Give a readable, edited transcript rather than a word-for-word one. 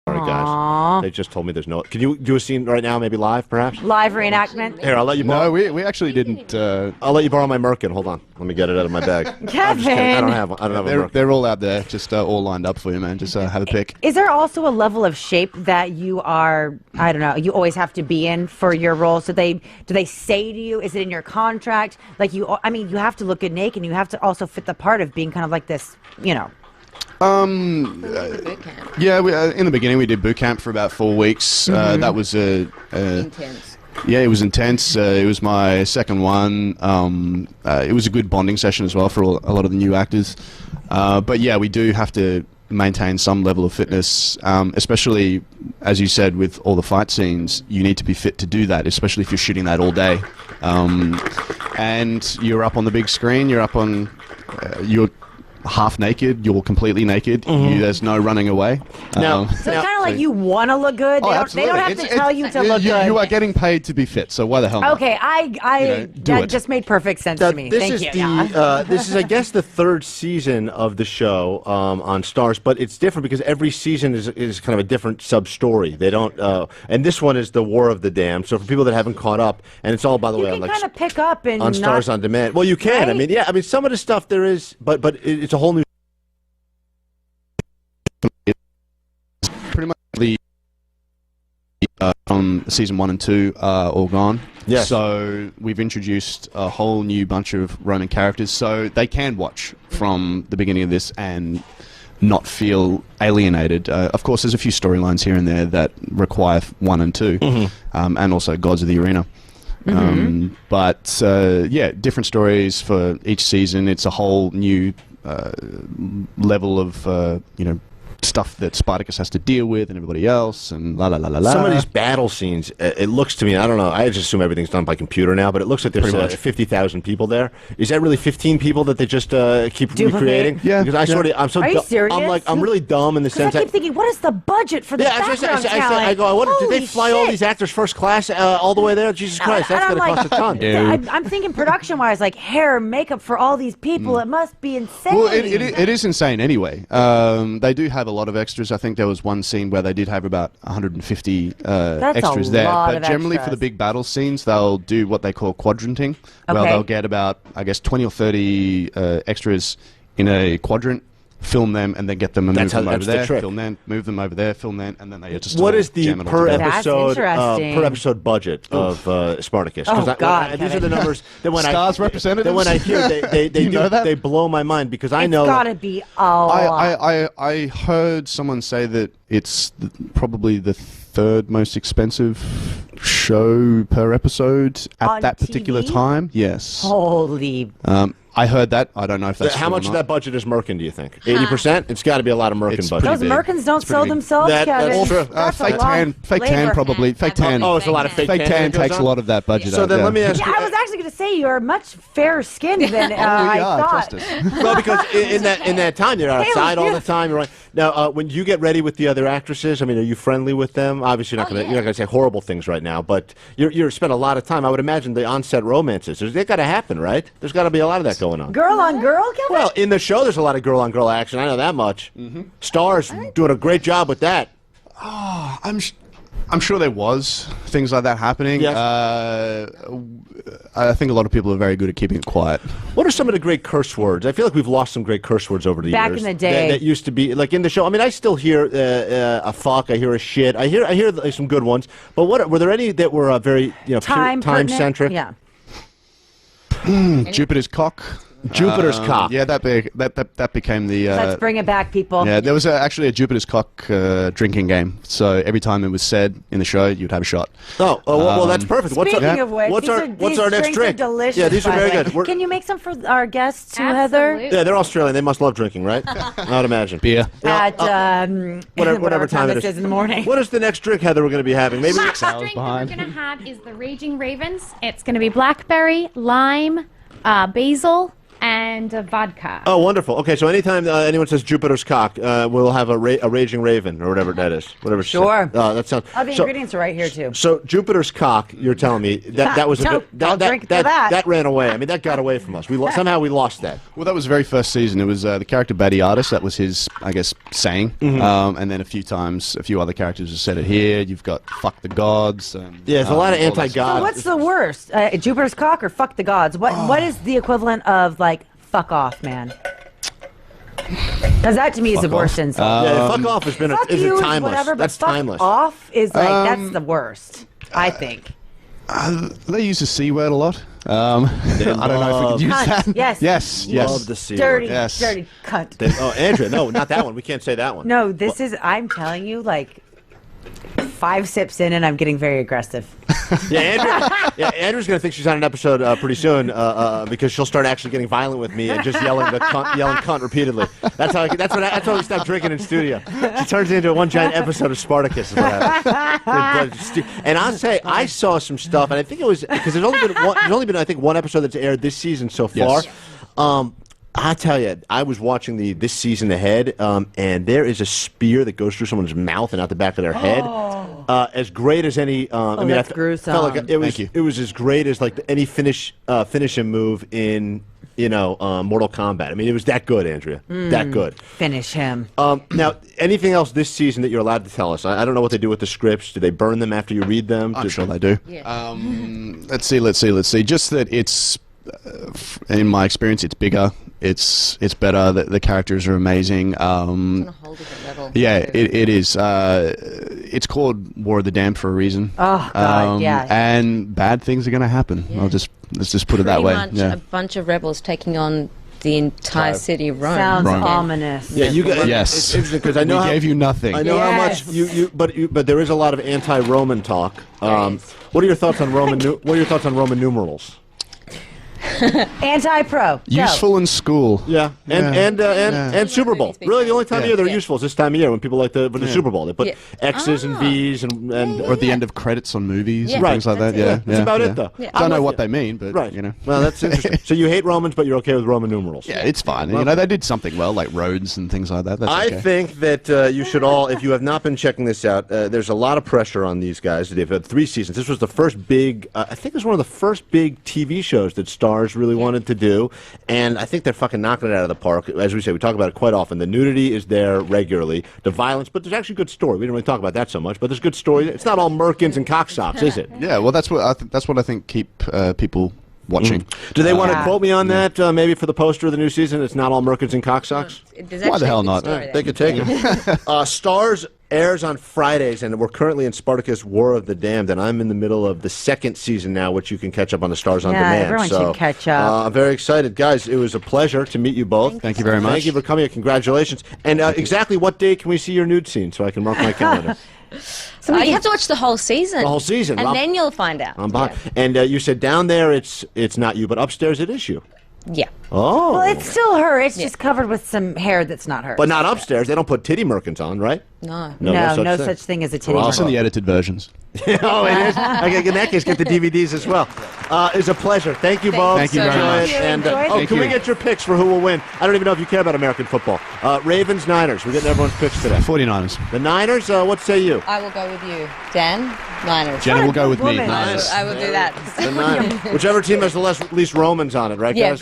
Sorry, guys. They just told me there's no... Can you do a scene right now, maybe live, perhaps? Live reenactment? Here, I'll let you borrow... No, we actually didn't... I'll let you borrow my Merkin. Hold on. Let me get it out of my bag. Kevin! I don't have a Merkin. They're all out there, just all lined up for you, man. Just have a pick. Is there also a level of shape that you are, I don't know, you always have to be in for your role? So do they say to you, is it in your contract? Like you have to look good naked, and you have to also fit the part of being kind of like this, you know. Yeah, in the beginning we did boot camp for about 4 weeks. That was Intense. Yeah, it was intense. It was my second one. It was a good bonding session as well for a lot of the new actors. But yeah, we do have to maintain some level of fitness, especially, as you said, with all the fight scenes. You need to be fit to do that, especially if you're shooting that all day. And you're up on the big screen, you're up on... you're half naked, you're completely naked, there's no running away. So it's kind of like you want to look good. They don't have to tell you to look good. You are getting paid to be fit, so why the hell not? Okay, that just made perfect sense to me. Thank you. This is, I guess, the third season of the show on Starz, but it's different because every season is kind of a different sub-story. They don't, and this one is the War of the Damned. So for people that haven't caught up, and it's all, by the way, you can kind of pick up and on Starz on Demand. Well, you can. Right? I mean, some of the stuff there is, but it's a whole new. Pretty much the from season 1 and 2 are all gone. Yes. So we've introduced a whole new bunch of Roman characters, so they can watch from the beginning of this and not feel alienated. Of course, there's a few storylines here and there that require 1 and 2, and also Gods of the Arena. But yeah, different stories for each season. It's a whole new level of stuff that Spartacus has to deal with and everybody else, and la la la la la. Some of these battle scenes, it looks to me, I don't know, I just assume everything's done by computer now, but it looks like there's 50,000 people there. Is that really 15 people that they just keep recreating? Yeah. Because I'm so Are you serious? I'm really dumb in the sense I keep thinking, what is the budget for the background talent? I go, did they fly all these actors first class all the way there? Jesus Christ, that's going to cost a ton. I'm thinking production-wise, like hair, makeup for all these people, it must be insane. Well, it is insane anyway. They do have a lot of extras. I think there was one scene where they did have about 150 extras there. But generally for the big battle scenes, they'll do what they call quadranting. Well, they'll get about, I guess, 20 or 30 extras in a quadrant, film them, and then get them and move them over there, film them, move them over there, film them, and then they just What is the per episode budget of Spartacus? Oh, God. These are the numbers that when Stars representatives? That when I hear they blow my mind because I know it's got to be a lot. I heard someone say that it's probably the third most expensive show per episode at on that particular TV? time. Yes. Holy. I heard that. I don't know if that's how much of that budget is Merkin, do you think? 80%? It's got to be a lot of Merkin budget. Those Merkins don't sell themselves, Kevin. That's true. Fake tan, probably. Fake tan. Oh, it's a lot of fake tan. Fake tan takes a lot of that budget out. So then let me ask you. I was actually going to say you're much fairer skinned than I thought. Well, because in that time, you're outside all the time. You're right. Now, when you get ready with the other actresses, I mean, are you friendly with them? Obviously, you're not going to say horrible things right now, but you're spend a lot of time. I would imagine the on-set romances. They got to happen, right? There's got to be a lot of that going on. Girl on girl, Kevin? Well, in the show, there's a lot of girl-on-girl action. I know that much. Starz doing a great job with that. Oh, I'm sure there was things like that happening. Yes. I think a lot of people are very good at keeping it quiet. What are some of the great curse words? I feel like we've lost some great curse words over the years. Back in the day. That used to be, like in the show. I mean, I still hear a fuck, I hear a shit. I hear some good ones. But were there any that were very time-centric? Yeah. Jupiter's cock. Jupiter's cock. Yeah, that became the... Let's bring it back, people. Yeah, there was actually a Jupiter's cock drinking game. So every time it was said in the show, you'd have a shot. Oh, well, that's perfect. Speaking of which, what's our next drink? Are delicious, yeah, these are very good. Can you make some for our guests too, Heather? Yeah, they're Australian. They must love drinking, right? I'd imagine. Beer. At whatever time it is in the morning. What is the next drink, Heather, we're going to be having? Maybe The next drink that we're going to have is the Raging Ravens. It's going to be blackberry, lime, basil, and and vodka. Oh, wonderful. Okay, so anytime anyone says Jupiter's cock, we'll have a raging raven or whatever that is. Whatever. Sure. That sounds. Oh, the ingredients are right here too. So Jupiter's cock, you're telling me that was Don't drink to that. That ran away. I mean, that got away from us. Somehow we lost that. Well, that was the very first season. It was the character Badiatus. That was his, I guess, saying. And then a few other characters have said it here. You've got fuck the gods. And, Yeah, there's a lot of all that anti-god. So what's the worst? Jupiter's cock or fuck the gods? What is the equivalent of like fuck off, man? Because that to me is the worst insult. Yeah, fuck off has been Fuck is you is timeless. whatever, but That's fuck timeless. off is like that's the worst. I think. They use the C word a lot. I don't know if we could use Cunt, that. yes. Yes. Love the C Dirty, word. Yes. dirty cunt. Oh, Andrea, no, not that one. We can't say that one. No, this is. I'm telling you, like 5 sips in, and I'm getting very aggressive. Andrew's gonna think she's on an episode pretty soon because she'll start actually getting violent with me and just yelling cunt repeatedly. That's how we stop drinking in studio. She turns it into one giant episode of Spartacus. Is what happens. And I'll say I saw some stuff, and I think it was because there's only been I think one episode that's aired this season so far. Yes. I tell you, I was watching this season ahead, and there is a spear that goes through someone's mouth and out the back of their head. As great as any. I mean, that's I gruesome. felt like it was. Thank you. It was as great as like any finishing move in Mortal Kombat. I mean, it was that good, Andrea. That good. Finish him. Now, anything else this season that you're allowed to tell us? I don't know what they do with the scripts. Do they burn them after you read them? I'm sure they do. Yeah. Let's see. Just that it's, in my experience, it's bigger. It's better. The characters are amazing. On a whole different level. Yeah, it is. It's called War of the Damned for a reason. Oh, God, yeah. And bad things are going to happen. Yeah. Let's just put it that Pretty way. much Yeah. a bunch of rebels taking on the entire city of Rome. Sounds Rome. ominous. Yeah, you guys. Yes. It's interesting because I know we gave you nothing. I know how Yes. much but there is a lot of anti-Roman talk. What are your thoughts on Roman? What are your thoughts on Roman numerals? Anti-pro. Go. Useful in school. Yeah, and Super Bowl. Really, the only time of year they're Yeah. useful is this time of year when people like the Super Bowl. They put Yeah. X's and V's and Or at the end of credits on movies Yeah. and things like That's that. it. Yeah, That's about it, though. Yeah. Don't I'm know with what you. they mean, but Right. you know. Well, that's interesting. So you hate Romans, but you're okay with Roman numerals. Yeah, it's fine. You know, they did something well, like roads and things like that. That's I okay. think that you should all, if you have not been checking this out, there's a lot of pressure on these guys. They've had 3 seasons. This was the first big, I think it was one of the first big TV shows that Starz really wanted to do. And I think they're fucking knocking it out of the park. As we say, we talk about it quite often. The nudity is there regularly. The violence, but there's actually good story. We didn't really talk about that so much, but there's good story. It's not all merkins and cocksocks, is it? Yeah, well, that's what I think keep people watching. Do they want to Yeah. quote me on that? Maybe for the poster of the new season, it's not all merkins and cocksocks. There's Why the actually hell a good not? story there. They could take it. Starz airs on Fridays, and we're currently in Spartacus War of the Damned, and I'm in the middle of the 2nd season now, which you can catch up on the Starz on Yeah, Demand. everyone so, should catch up. I'm very excited. Guys, it was a pleasure to meet you both. Thank you very much. Thank you for coming. Congratulations. And exactly what day can we see your nude scene so I can mark my calendar? You have to watch the whole season. The whole season. And Well, then you'll find out. I'm behind. And you said down there it's not you, but upstairs it is you. Yeah. Oh. Well, it's still her. It's just covered with some hair that's not hers. But not upstairs. They don't put titty merkins on, right? No. No such thing as a titty. Well, It's in the edited versions. Oh, it is? Okay, in that case, get the DVDs as well. It's a pleasure. Thank you both. Thank you so very much. much. And, Enjoy it. oh, Thank can we you. get your picks for who will win? I don't even know if you care about American football. Ravens, Niners. We're getting everyone's picks today. 49ers. The Niners, what say you? I will go with you. Dan, Niners. Jenna will go with me. woman. Niners. I will do that. The Niners. Whichever team has the least Romans on it, right, Yeah. guys?